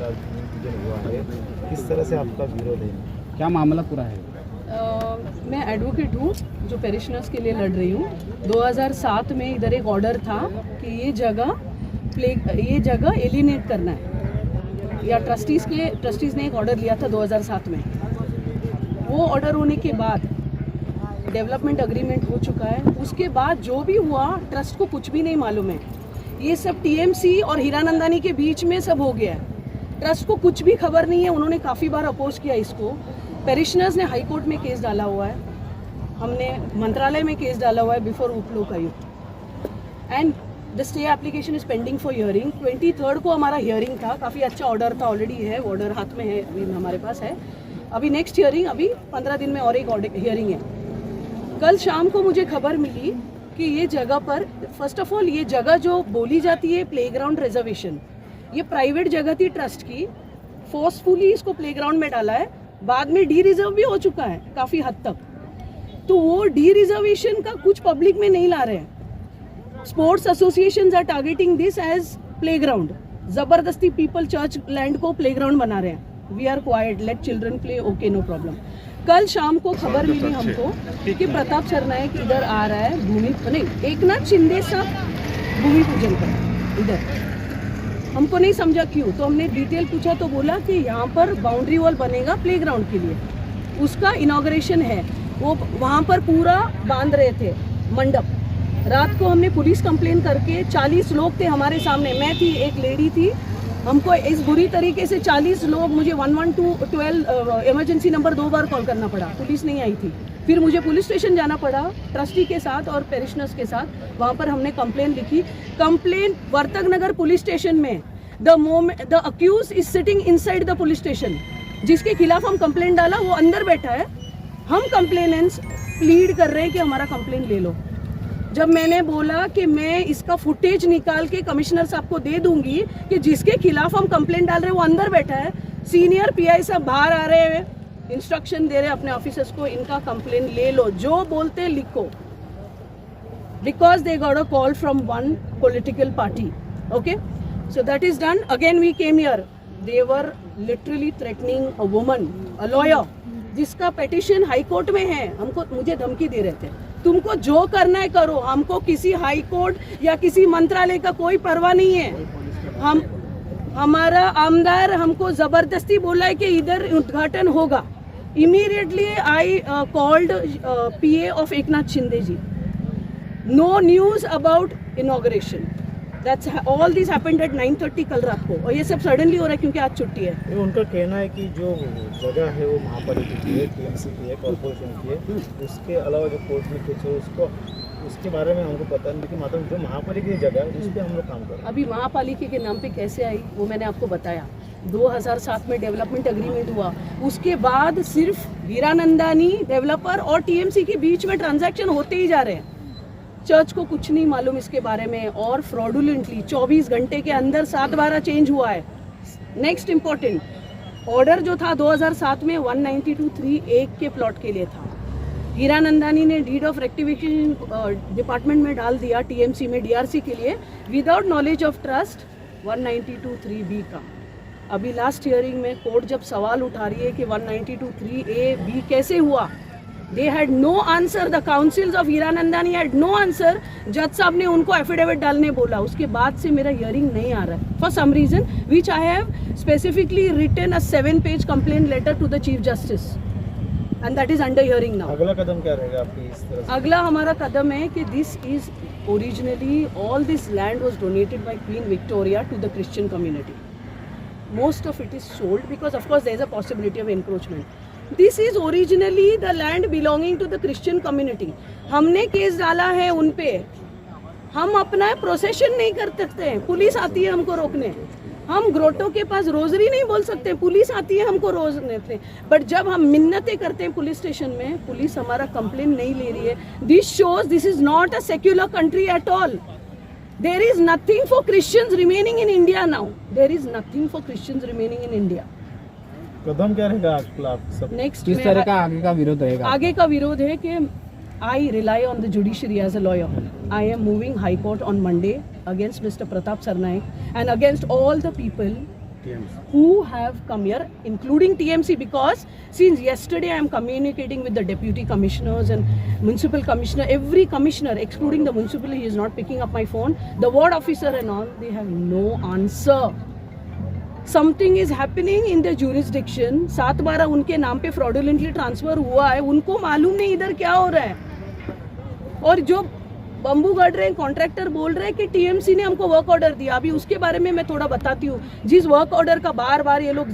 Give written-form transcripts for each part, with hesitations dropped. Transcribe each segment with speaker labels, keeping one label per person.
Speaker 1: साथ भूमि पूजन हुआ है, किस तरह से आपका विरोध है, क्या मामला पूरा है?
Speaker 2: मैं एडवोकेट हूँ जो पेरिशनर्स के लिए लड़ रही हूँ। 2007 में इधर एक ऑर्डर था कि ये जगह एलिनेट करना है, या ट्रस्टीज़ ने एक ऑर्डर लिया था 2007 में। वो ऑर्डर होने के बाद डेवलपमेंट अग्रीमेंट हो चुका है। उसके बाद जो भी हुआ ट्रस्ट को कुछ भी नहीं मालूम है। ये सब टीएमसी और हीरानंदानी के बीच में सब हो गया है। ट्रस्ट को कुछ भी खबर नहीं है। उन्होंने काफ़ी बार अपोज किया इसको। पेरिशनर्स ने हाई कोर्ट में केस डाला हुआ है, हमने मंत्रालय में केस डाला हुआ है बिफोर उपलोक आयुक्त, and the stay application is pending for hearing. 23 को हमारा हियरिंग था। काफ़ी अच्छा ऑर्डर था, ऑलरेडी है ऑर्डर हाथ में है, अभी हमारे पास है। अभी नेक्स्ट हियरिंग, अभी 15 दिन में और एक हियरिंग है। कल शाम को मुझे खबर मिली कि ये जगह पर, फर्स्ट ऑफ ऑल ये जगह जो बोली जाती है प्लेग्राउंड रिजर्वेशन, ये प्राइवेट जगह थी ट्रस्ट की। फोर्सफुली इसको प्लेग्राउंड में डाला है। बाद में डी रिजर्व भी हो चुका है काफ़ी हद तक। तो वो डी रिजर्वेशन का कुछ पब्लिक में नहीं ला रहे हैं। Sports associations are targeting this as playground. जबरदस्ती पीपल चर्च लैंड को प्लेग्राउंड बना रहे हैं। We are quiet, let children play, okay no problem. कल शाम को खबर मिली हमको कि प्रताप सरनायक इधर आ रहा है नहीं, एकनाथ शिंदे साहब भूमि पूजन पर इधर। हमको नहीं समझा क्यों, तो हमने डिटेल पूछा तो बोला कि यहाँ पर बाउंड्री वॉल बनेगा प्लेग्राउंड के लिए, उसका इनॉग्रेशन है। वो वहाँ पर पूरा बांध रहे थे मंडप। रात को हमने पुलिस कंप्लेन करके, 40 लोग थे हमारे सामने, मैं थी, एक लेडी थी। हमको इस बुरी तरीके से 40 लोग, मुझे 112 इमरजेंसी नंबर 2 बार कॉल करना पड़ा, पुलिस नहीं आई थी। फिर मुझे पुलिस स्टेशन जाना पड़ा ट्रस्टी के साथ और पेरिशनर्स के साथ। वहाँ पर हमने कंप्लेन लिखी। Complain Vartak Nagar police station में, the accused is sitting inside the police station. जिसके खिलाफ हम कंप्लेन डाला वो अंदर बैठा है। हम कंप्लेनेंट्स प्लीड कर रहे हैं कि हमारा कंप्लेन ले लो। जब मैंने बोला कि मैं इसका फुटेज निकाल के कमिश्नर साहब को दे दूंगी कि जिसके खिलाफ हम कंप्लेंट डाल रहे हैं वो अंदर बैठा है, सीनियर पीआई साहब बाहर आ रहे हैं, इंस्ट्रक्शन दे रहे हैं अपने ऑफिसर्स को, इनका कंप्लेंट ले लो, जो बोलते लिखो, because they got a call from one political party. Okay, so that is done. Again we came here, they were literally threatening a woman, a lawyer, जिसका पिटीशन हाई कोर्ट में है। मुझे धमकी दे रहे थे, तुमको जो करना है करो, हमको किसी हाई कोर्ट या किसी मंत्रालय का कोई परवाह नहीं है। हमारा आमदार हमको जबरदस्ती बोला है कि इधर उद्घाटन होगा। Immediately I called PA of Eknath Shinde ji. No news about inauguration. That's all this happened at 9:30 कल रात को, और ये सब सडनली हो रहा है क्योंकि आज छुट्टी है।
Speaker 1: उनका कहना है कि जो जगह है वो महापालिका की है, TMC की है, कॉर्पोरेशन की है। उसके अलावा जो कोर्ट में कुछ है उसके बारे में हमको पता नहीं, लेकिन मतलब जो महापालिका की जगह है उस पर हम लोग काम कर रहे हैं।
Speaker 2: अभी महापालिका के नाम पे कैसे आई वो मैंने आपको बताया। 2007 में डेवलपमेंट अग्रीमेंट हुआ, उसके बाद सिर्फ हीरानंदानी डेवलपर और TMC के बीच में ट्रांजैक्शन होते ही जा रहे हैं। चर्च को कुछ नहीं मालूम इसके बारे में, और फ्रॉडुलेंटली 24 घंटे के अंदर 7 बार चेंज हुआ है। नेक्स्ट इम्पोर्टेंट ऑर्डर जो था 2007 में 192(3)(1) के प्लॉट के लिए था। हीरानंदानी ने डीड ऑफ रेक्टिफिकेशन डिपार्टमेंट में डाल दिया, TMC में DRC के लिए, without knowledge of trust 192(3)(B का। अभी लास्ट हियरिंग में कोर्ट जब सवाल उठा रही है कि 192(3)(A)(B कैसे हुआ, They had no answer. The councils of Hiranandani had no answer. जज साहब ने उनको एफिडेविट डालने बोला, उसके बाद से मेरा हियरिंग नहीं आ रहा है for some reason which I have specifically written a 7-page complaint letter to the chief justice, and that is under hearing now.
Speaker 1: अगला कदम क्या रहेगा आपकी इस तरह से?
Speaker 2: अगला हमारा कदम है कि this is originally all this land was donated by Queen Victoria to the Christian community. Most of it is sold because of course there is a possibility of encroachment. This is originally the land belonging to the Christian community. हमने case डाला है उन पे, हम अपना procession नहीं कर सकते हैं, पुलिस आती है हमको रोकने। हम ग्रोटो के पास रोजरी नहीं बोल सकते, पुलिस आती है हमको रोकने। बट जब हम मिन्नतें करते हैं पुलिस स्टेशन में, पुलिस हमारा कंप्लेन नहीं ले रही है। This shows this is not a secular country at all. There is nothing for Christians remaining in India now. There is nothing for Christians remaining in India.
Speaker 1: कदम क्या रहेगा आपका?
Speaker 2: नेक्स्ट
Speaker 1: किस तरह का आगे का विरोध रहेगा?
Speaker 2: आगे का विरोध है कि I rely on the judiciary as a lawyer. I am moving High Court on Monday against Mister Pratap Sarnaik and against all the people who have come here, including TMC, because since yesterday I am communicating with the deputy commissioners and municipal commissioner, every commissioner excluding the municipal, he is not picking up my phone, the ward officer and all, they have no answer. Something is happening in the jurisdiction. 7/12 उनके नाम पे fraudulently transfer हुआ है, उनको मालूम नहीं इधर क्या हो रहा है। और जो बम्बू गढ़ रहे हैं कॉन्ट्रैक्टर बोल रहे हैं कि टीएमसी ने हमको वर्क ऑर्डर दिया। अभी उसके बारे में मैं थोड़ा बताती हूँ, जिस वर्क ऑर्डर का बार बार ये लोग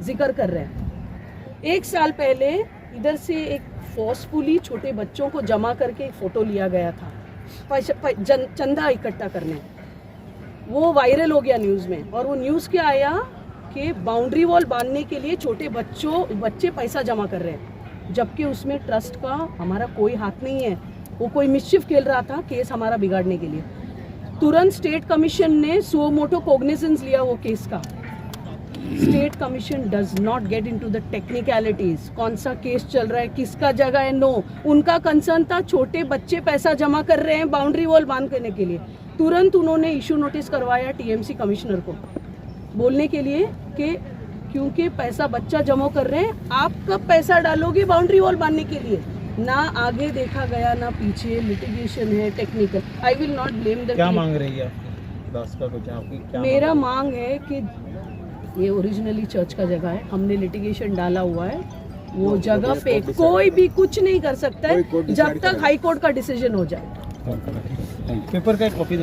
Speaker 2: जिक्र कर रहे हैं। 1 साल पहले इधर से एक फोर्सफुली छोटे बच्चों को जमा करके एक फोटो लिया गया था चंदा इकट्ठा करने, वो वायरल हो गया न्यूज़ में। और वो न्यूज़ क्या आया कि बाउंड्री वॉल बांधने के लिए छोटे बच्चे पैसा जमा कर रहे हैं, जबकि उसमें ट्रस्ट का हमारा कोई हाथ नहीं है। वो कोई मिस्चिफ खेल रहा था केस हमारा बिगाड़ने के लिए। तुरंत स्टेट कमीशन ने सो मोटो कोग्निजेंस लिया वो केस का। State commission does not get into the technicalities, कौन सा केस चल रहा है, किसका जगह है, नो। उनका कंसर्न था छोटे बच्चे पैसा जमा कर रहे हैं बाउंड्री वॉल बांध करने के लिए। तुरंत उन्होंने इशू नोटिस करवाया टीएमसी कमिश्नर को, बोलने के लिए कि क्योंकि पैसा बच्चा जमा कर रहे हैं, आप कब पैसा डालोगे बाउंड्री वॉल बांधने के लिए। ना आगे देखा गया ना पीछे, लिटिगेशन है technical. I will not blame the.
Speaker 1: क्या मांग रही है आपकी दास का कुछ आपकी क्या?
Speaker 2: मेरा मांग है कि ये ओरिजिनली चर्च का जगह है, हमने लिटिगेशन डाला हुआ है, वो जगह पे कोई भी कुछ नहीं कर सकता है जब तक हाई कोर्ट का डिसीजन हो जाए।
Speaker 1: पेपर का एक कॉपी